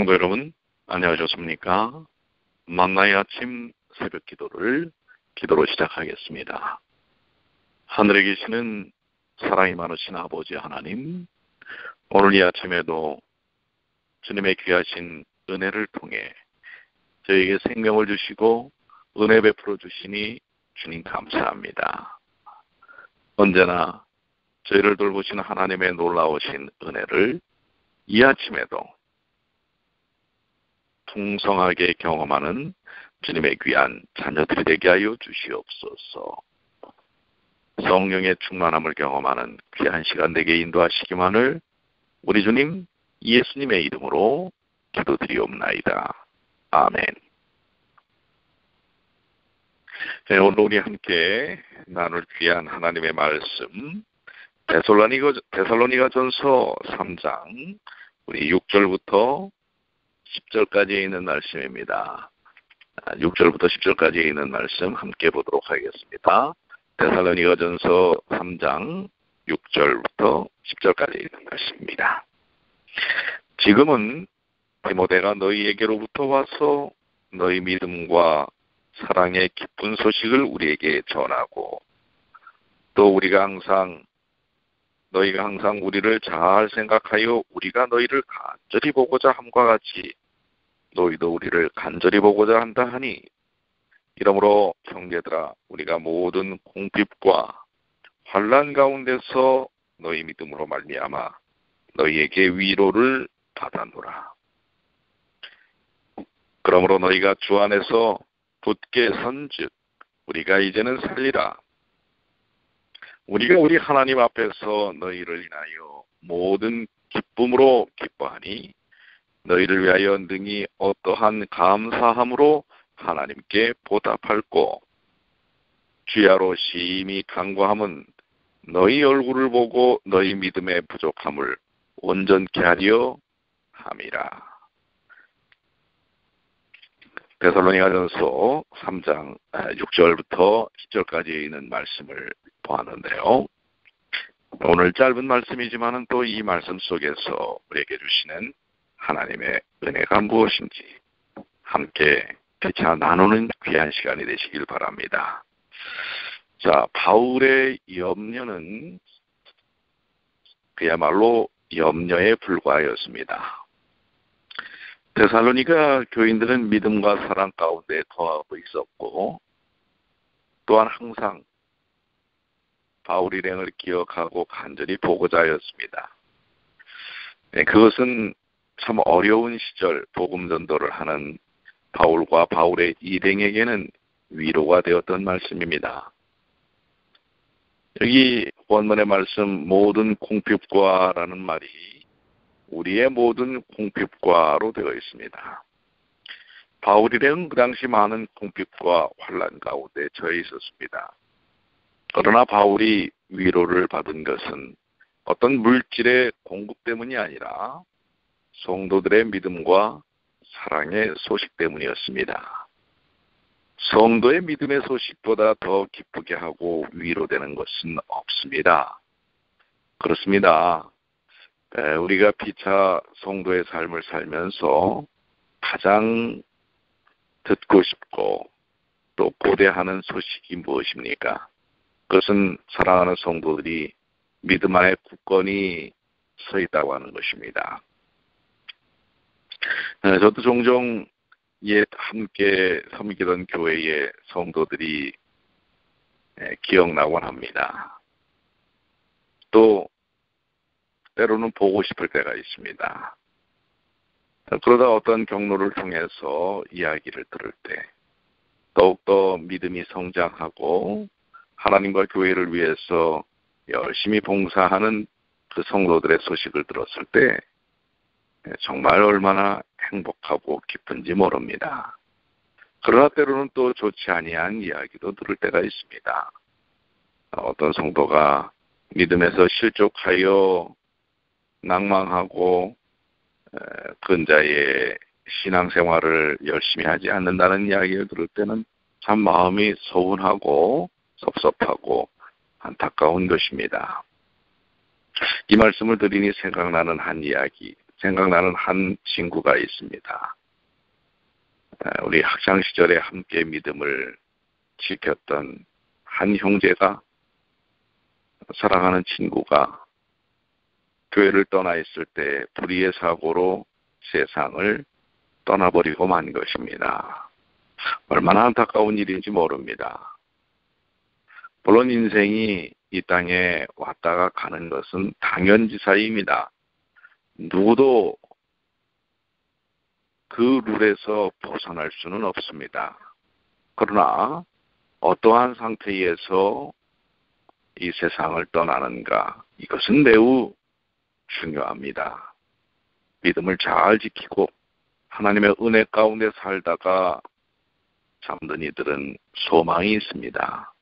성도 여러분, 안녕하셨습니까? 만나의 아침 새벽 기도로 시작하겠습니다. 하늘에 계시는 사랑이 많으신 아버지 하나님, 오늘 이 아침에도 주님의 귀하신 은혜를 통해 저에게 생명을 주시고 은혜 베풀어 주시니 주님 감사합니다. 언제나 저희를 돌보시는 하나님의 놀라우신 은혜를 이 아침에도 풍성하게 경험하는 주님의 귀한 자녀들이 되게 하여 주시옵소서. 성령의 충만함을 경험하는 귀한 시간 되게 인도하시기만을 우리 주님 예수님의 이름으로 기도드리옵나이다. 아멘. 네, 오늘 우리 함께 나눌 귀한 하나님의 말씀 데살로니가전서 3장 우리 6절부터 10절까지에 있는 말씀입니다. 6절부터 10절까지에 있는 말씀 함께 보도록 하겠습니다. 데살로니가전서 3장 6절부터 10절까지 있는 말씀입니다. 지금은 디모데가 너희에게로부터 와서 너희 믿음과 사랑의 기쁜 소식을 우리에게 전하고 또 너희가 항상 우리를 잘 생각하여 우리가 너희를 간절히 보고자 함과 같이 너희도 우리를 간절히 보고자 한다 하니 이러므로 형제들아 우리가 모든 궁핍과 환난 가운데서 너희 믿음으로 말미암아 너희에게 위로를 받아노라. 그러므로 너희가 주 안에서 굳게 선즉 우리가 이제는 살리라. 우리가 우리 하나님 앞에서 너희를 인하여 모든 기쁨으로 기뻐하니 너희를 위하여 능히 어떠한 감사함으로 하나님께 보답할꼬. 주야로 심히 간구함은 너희 얼굴을 보고 너희 믿음의 부족함을 온전케 하려 함이라. 데살로니가전서 3장 6절부터 10절까지 있는 말씀을 보았는데요. 오늘 짧은 말씀이지만 또 이 말씀 속에서 우리에게 주시는 하나님의 은혜가 무엇인지 함께 피차 나누는 귀한 시간이 되시길 바랍니다. 자, 바울의 염려는 그야말로 염려에 불과하였습니다. 데살로니가 교인들은 믿음과 사랑 가운데 거하고 있었고 또한 항상 바울 일행을 기억하고 간절히 보고자 하였습니다. 그것은 참 어려운 시절 복음 전도를 하는 바울과 바울의 일행에게는 위로가 되었던 말씀입니다. 여기 원문의 말씀 모든 궁핍과라는 말이 우리의 모든 궁핍과로 되어 있습니다. 바울 일행은 그 당시 많은 궁핍과 환난 가운데 처해 있었습니다. 그러나 바울이 위로를 받은 것은 어떤 물질의 공급 때문이 아니라 성도들의 믿음과 사랑의 소식 때문이었습니다. 성도의 믿음의 소식보다 더 기쁘게 하고 위로되는 것은 없습니다. 그렇습니다. 우리가 피차 성도의 삶을 살면서 가장 듣고 싶고 또 고대하는 소식이 무엇입니까? 그것은 사랑하는 성도들이 믿음 안에 굳건히 서 있다고 하는 것입니다. 저도 종종 옛 함께 섬기던 교회의 성도들이 기억나곤 합니다. 또 때로는 보고 싶을 때가 있습니다. 그러다 어떤 경로를 통해서 이야기를 들을 때 더욱더 믿음이 성장하고 하나님과 교회를 위해서 열심히 봉사하는 그 성도들의 소식을 들었을 때 정말 얼마나 행복하고 기쁜지 모릅니다. 그러나 때로는 또 좋지 아니한 이야기도 들을 때가 있습니다. 어떤 성도가 믿음에서 실족하여 낭망하고 근자의 신앙생활을 열심히 하지 않는다는 이야기를 들을 때는 참 마음이 서운하고 섭섭하고 안타까운 것입니다. 이 말씀을 드리니 생각나는 한 이야기 생각나는 한 친구가 있습니다. 우리 학창 시절에 함께 믿음을 지켰던 한 형제가, 사랑하는 친구가 교회를 떠나 있을 때 불의의 사고로 세상을 떠나버리고 만 것입니다. 얼마나 안타까운 일인지 모릅니다. 물론 인생이 이 땅에 왔다가 가는 것은 당연지사입니다. 누구도 그 룰에서 벗어날 수는 없습니다. 그러나 어떠한 상태에서 이 세상을 떠나는가, 이것은 매우 중요합니다. 믿음을 잘 지키고 하나님의 은혜 가운데 살다가 잠든 이들은 소망이 있습니다.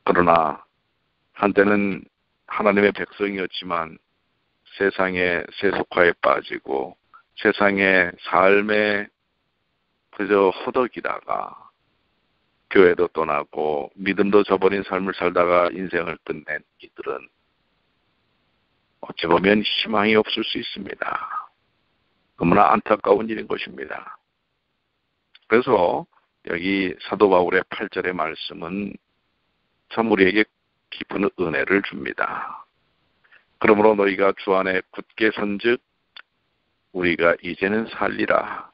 그러나 한때는 하나님의 백성이었지만 세상의 세속화에 빠지고 세상의 삶에 그저 허덕이다가 교회도 떠나고 믿음도 저버린 삶을 살다가 인생을 끝낸 이들은 어찌 보면 희망이 없을 수 있습니다. 너무나 안타까운 일인 것입니다. 그래서 여기 사도 바울의 8절의 말씀은 참 우리에게 깊은 은혜를 줍니다. 그러므로 너희가 주 안에 굳게 선즉 우리가 이제는 살리라.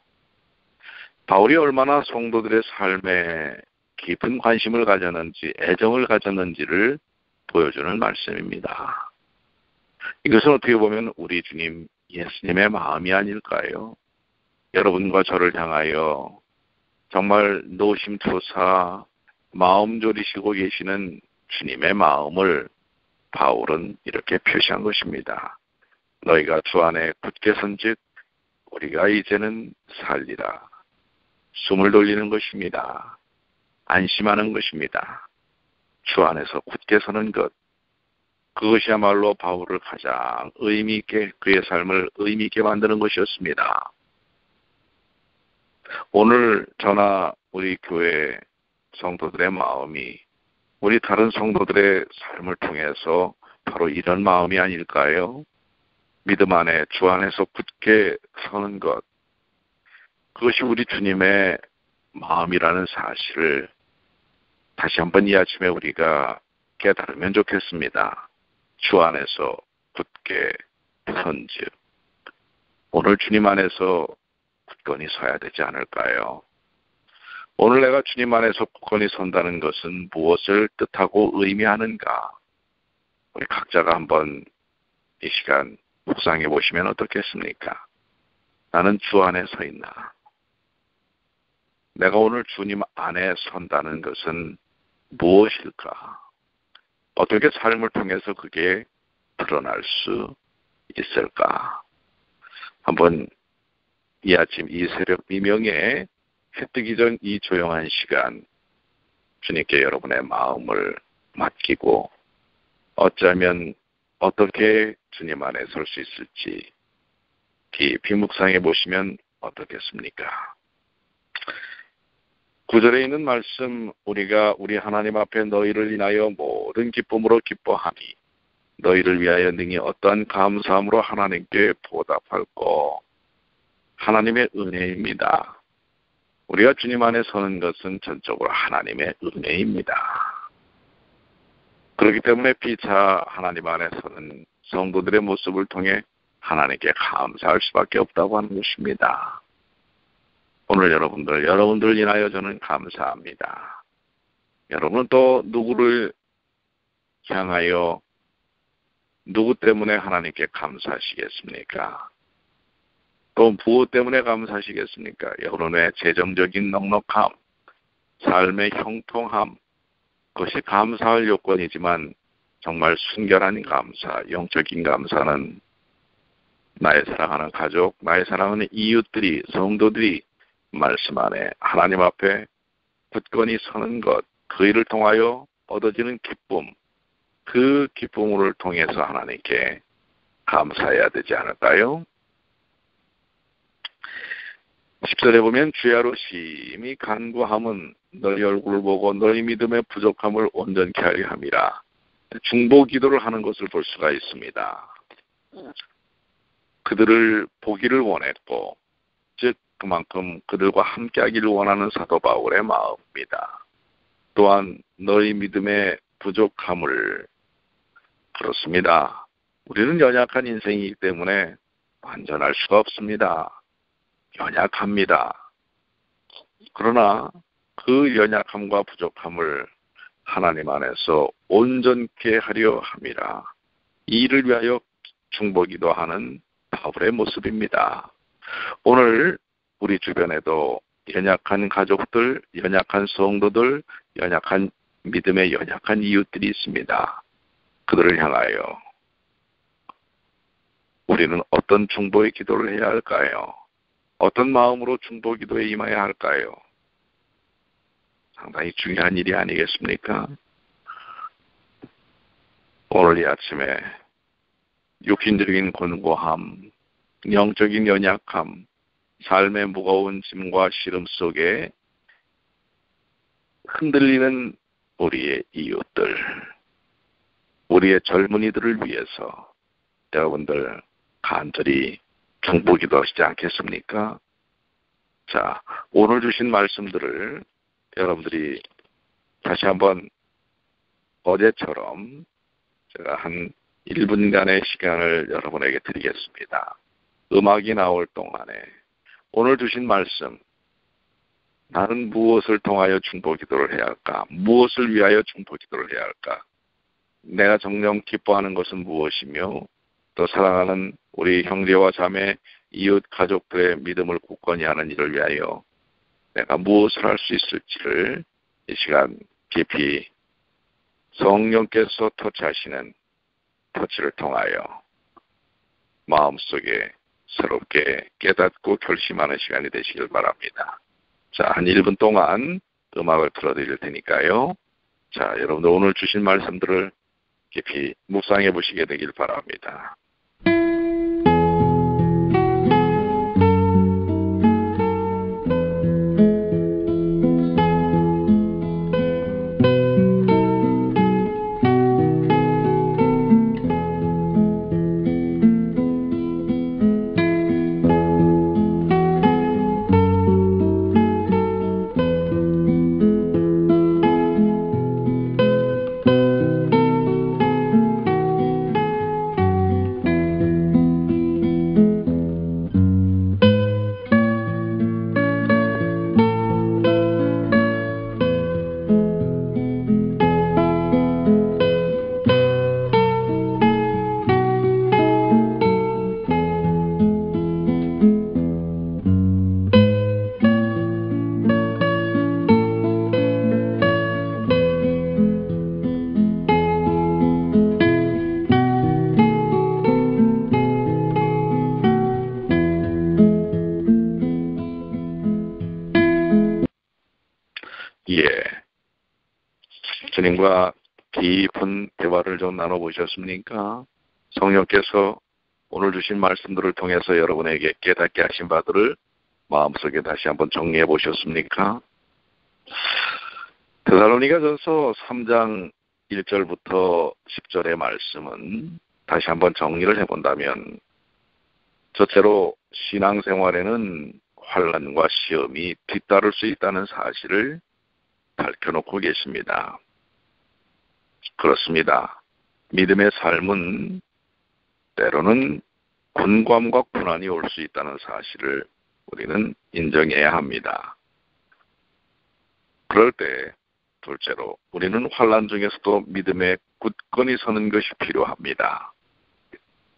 바울이 얼마나 성도들의 삶에 깊은 관심을 가졌는지, 애정을 가졌는지를 보여주는 말씀입니다. 이것은 어떻게 보면 우리 주님 예수님의 마음이 아닐까요? 여러분과 저를 향하여 정말 노심초사 마음 졸이시고 계시는 주님의 마음을 바울은 이렇게 표시한 것입니다. 너희가 주 안에 굳게 선즉 우리가 이제는 살리라. 숨을 돌리는 것입니다. 안심하는 것입니다. 주 안에서 굳게 서는 것, 그것이야말로 바울을 가장 의미 있게, 그의 삶을 의미 있게 만드는 것이었습니다. 오늘 저나 우리 교회 성도들의 마음이 우리 다른 성도들의 삶을 통해서 바로 이런 마음이 아닐까요? 믿음 안에 주 안에서 굳게 서는 것, 그것이 우리 주님의 마음이라는 사실을 다시 한번 이 아침에 우리가 깨달으면 좋겠습니다. 주 안에서 굳게 선즉 오늘 주님 안에서 굳건히 서야 되지 않을까요? 오늘 내가 주님 안에서 굳건히 선다는 것은 무엇을 뜻하고 의미하는가? 우리 각자가 한번 이 시간 묵상해 보시면 어떻겠습니까? 나는 주 안에 서 있나? 내가 오늘 주님 안에 선다는 것은 무엇일까? 어떻게 삶을 통해서 그게 드러날 수 있을까? 한번 이 아침 이 새벽 미명에 해 뜨기 전 이 조용한 시간 주님께 여러분의 마음을 맡기고 어쩌면 어떻게 주님 안에 설 수 있을지 깊이 묵상해 보시면 어떻겠습니까? 9절에 있는 말씀, 우리가 우리 하나님 앞에 너희를 인하여 모든 기쁨으로 기뻐하니 너희를 위하여 능히 어떠한 감사함으로 하나님께 보답할꼬. 하나님의 은혜입니다. 우리가 주님 안에 서는 것은 전적으로 하나님의 은혜입니다. 그렇기 때문에 피차 하나님 안에 서는 성도들의 모습을 통해 하나님께 감사할 수밖에 없다고 하는 것입니다. 오늘 여러분들 인하여 저는 감사합니다. 여러분은 또 누구를 향하여 누구 때문에 하나님께 감사하시겠습니까? 또 무엇 때문에 감사하시겠습니까? 여러분의 재정적인 넉넉함, 삶의 형통함, 그것이 감사할 요건이지만 정말 순결한 감사, 영적인 감사는 나의 사랑하는 가족, 나의 사랑하는 이웃들이, 성도들이 말씀 안에 하나님 앞에 굳건히 서는 것, 그 일을 통하여 얻어지는 기쁨, 그 기쁨을 통해서 하나님께 감사해야 되지 않을까요? 10절에 보면 주야로 심히 간구함은 너희 얼굴을 보고 너희 믿음의 부족함을 온전케 하려 함이라. 중보 기도를 하는 것을 볼 수가 있습니다. 그들을 보기를 원했고, 즉 그만큼 그들과 함께하기를 원하는 사도 바울의 마음입니다. 또한 너희 믿음의 부족함을, 그렇습니다. 우리는 연약한 인생이기 때문에 완전할 수가 없습니다. 연약합니다. 그러나 그 연약함과 부족함을 하나님 안에서 온전케 하려 함이라. 이 일을 위하여 중보기도 하는 바울의 모습입니다. 오늘 우리 주변에도 연약한 가족들, 연약한 성도들, 연약한 믿음의 연약한 이웃들이 있습니다. 그들을 향하여 우리는 어떤 중보의 기도를 해야 할까요? 어떤 마음으로 중보 기도에 임해야 할까요? 상당히 중요한 일이 아니겠습니까? 오늘 이 아침에 육신적인 곤고함, 영적인 연약함, 삶의 무거운 짐과 시름 속에 흔들리는 우리의 이웃들, 우리의 젊은이들을 위해서 여러분들 간절히 중보기도 하시지 않겠습니까? 자, 오늘 주신 말씀들을 여러분들이 다시 한번 어제처럼 제가 한 1분간의 시간을 여러분에게 드리겠습니다. 음악이 나올 동안에 오늘 주신 말씀, 나는 무엇을 통하여 중보기도를 해야 할까? 무엇을 위하여 중보기도를 해야 할까? 내가 정녕 기뻐하는 것은 무엇이며 또 사랑하는 우리 형제와 자매, 이웃 가족들의 믿음을 굳건히 하는 일을 위하여 내가 무엇을 할 수 있을지를 이 시간 깊이 성령께서 터치하시는 터치를 통하여 마음속에 새롭게 깨닫고 결심하는 시간이 되시길 바랍니다. 자, 한 1분 동안 음악을 틀어드릴 테니까요. 자, 여러분들 오늘 주신 말씀들을 깊이 묵상해 보시게 되길 바랍니다. 예, 주님과 깊은 대화를 좀 나눠보셨습니까? 성령께서 오늘 주신 말씀들을 통해서 여러분에게 깨닫게 하신 바들을 마음속에 다시 한번 정리해 보셨습니까? 데살로니가전서 3장 1절부터 10절의 말씀은 다시 한번 정리를 해본다면, 첫째로 신앙생활에는 환난과 시험이 뒤따를 수 있다는 사실을 밝혀놓고 계십니다. 그렇습니다. 믿음의 삶은 때로는 곤고함과 고난이 올 수 있다는 사실을 우리는 인정해야 합니다. 그럴 때 둘째로 우리는 환난 중에서도 믿음에 굳건히 서는 것이 필요합니다.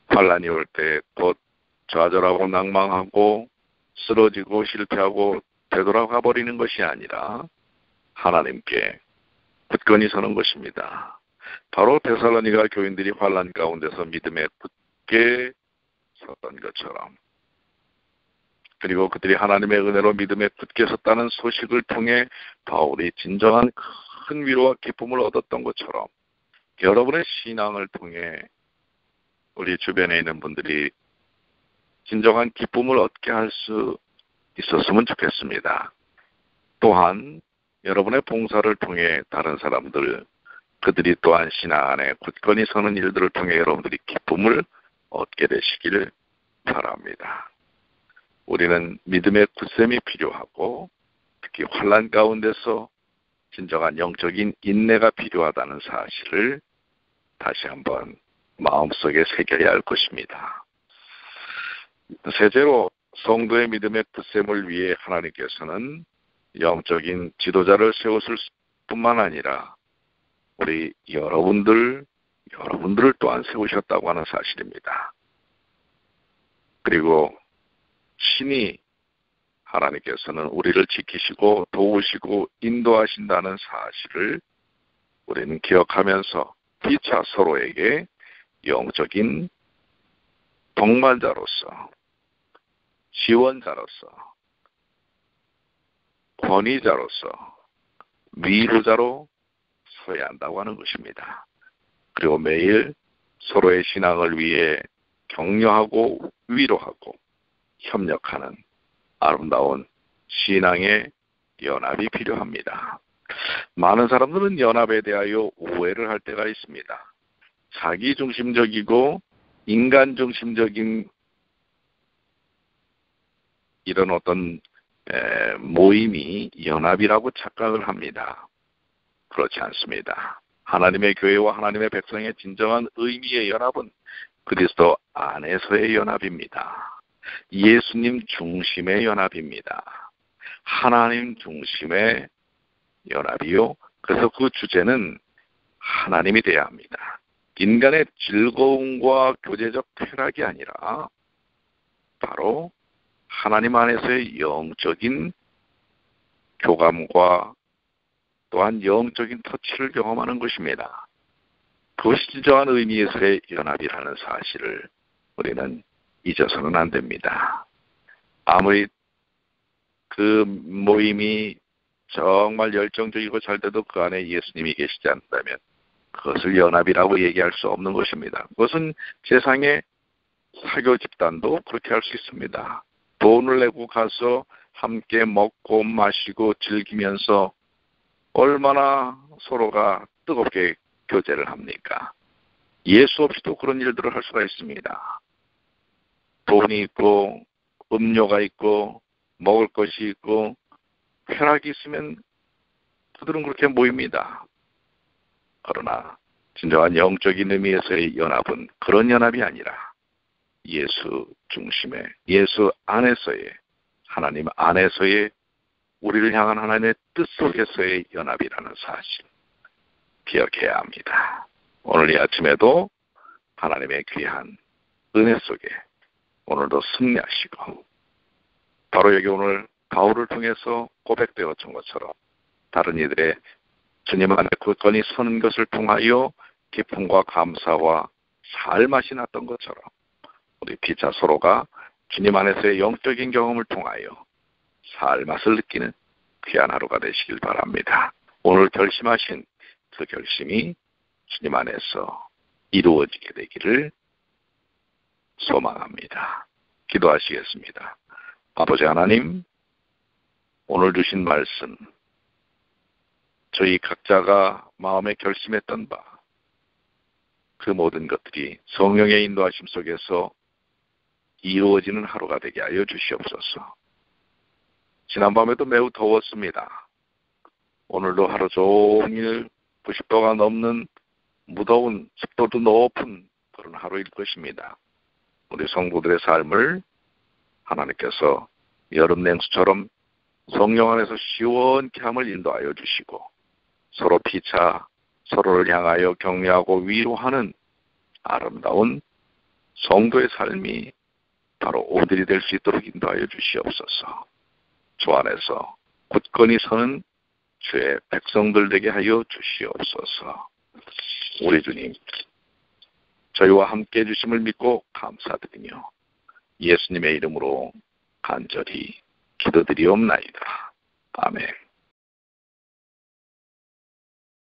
환난이 올 때 곧 좌절하고 낭망하고 쓰러지고 실패하고 되돌아가 버리는 것이 아니라 하나님께 굳건히 서는 것입니다. 바로 데살로니가 교인들이 환난 가운데서 믿음에 굳게 섰던 것처럼, 그리고 그들이 하나님의 은혜로 믿음에 굳게 섰다는 소식을 통해 바울이 진정한 큰 위로와 기쁨을 얻었던 것처럼, 여러분의 신앙을 통해 우리 주변에 있는 분들이 진정한 기쁨을 얻게 할 수 있었으면 좋겠습니다. 또한 여러분의 봉사를 통해 다른 사람들, 그들이 또한 신앙 안에 굳건히 서는 일들을 통해 여러분들이 기쁨을 얻게 되시기를 바랍니다. 우리는 믿음의 굳셈이 필요하고 특히 환난 가운데서 진정한 영적인 인내가 필요하다는 사실을 다시 한번 마음속에 새겨야 할 것입니다. 셋째로 성도의 믿음의 굳셈을 위해 하나님께서는 영적인 지도자를 세웠을 뿐만 아니라 우리 여러분들을 또한 세우셨다고 하는 사실입니다. 그리고 신이 하나님께서는 우리를 지키시고 도우시고 인도하신다는 사실을 우리는 기억하면서 피차 서로에게 영적인 동반자로서, 지원자로서, 권위자로서, 위로자로 서야 한다고 하는 것입니다. 그리고 매일 서로의 신앙을 위해 격려하고 위로하고 협력하는 아름다운 신앙의 연합이 필요합니다. 많은 사람들은 연합에 대하여 오해를 할 때가 있습니다. 자기중심적이고 인간중심적인 이런 어떤 모임이 연합이라고 착각을 합니다. 그렇지 않습니다. 하나님의 교회와 하나님의 백성의 진정한 의미의 연합은 그리스도 안에서의 연합입니다. 예수님 중심의 연합입니다. 하나님 중심의 연합이요. 그래서 그 주제는 하나님이 되어야 합니다. 인간의 즐거움과 교제적 쾌락이 아니라 바로 하나님 안에서의 영적인 교감과 또한 영적인 터치를 경험하는 것입니다. 그것이 진정한 의미에서의 연합이라는 사실을 우리는 잊어서는 안 됩니다. 아무리 그 모임이 정말 열정적이고 잘 돼도 그 안에 예수님이 계시지 않는다면 그것을 연합이라고 얘기할 수 없는 것입니다. 그것은 세상의 사교 집단도 그렇게 할 수 있습니다. 돈을 내고 가서 함께 먹고 마시고 즐기면서 얼마나 서로가 뜨겁게 교제를 합니까? 예수 없이도 그런 일들을 할 수가 있습니다. 돈이 있고 음료가 있고 먹을 것이 있고 쾌락이 있으면 그들은 그렇게 모입니다. 그러나 진정한 영적인 의미에서의 연합은 그런 연합이 아니라 예수 중심의, 예수 안에서의, 하나님 안에서의 우리를 향한 하나님의 뜻 속에서의 연합이라는 사실 기억해야 합니다. 오늘 이 아침에도 하나님의 귀한 은혜 속에 오늘도 승리하시고 바로 여기 오늘 바울을 통해서 고백되었던 것처럼 다른 이들의 주님 안에 굳건히 서는 것을 통하여 기쁨과 감사와 살맛이 났던 것처럼 우리 피차 서로가 주님 안에서의 영적인 경험을 통하여 살맛을 느끼는 귀한 하루가 되시길 바랍니다. 오늘 결심하신 그 결심이 주님 안에서 이루어지게 되기를 소망합니다. 기도하시겠습니다. 아버지 하나님, 오늘 주신 말씀, 저희 각자가 마음에 결심했던 바, 그 모든 것들이 성령의 인도하심 속에서 이루어지는 하루가 되게 하여 주시옵소서. 지난밤에도 매우 더웠습니다. 오늘도 하루 종일 90도가 넘는 무더운 습도도 높은 그런 하루일 것입니다. 우리 성도들의 삶을 하나님께서 여름 냉수처럼 성령 안에서 시원케 함을 인도하여 주시고 서로 피차 서로를 향하여 격려하고 위로하는 아름다운 성도의 삶이 바로 오늘이 될 수 있도록 인도하여 주시옵소서. 주 안에서 굳건히 서는 주의 백성들 되게 하여 주시옵소서. 우리 주님, 저희와 함께 해주심을 믿고 감사드리며 예수님의 이름으로 간절히 기도드리옵나이다. 아멘.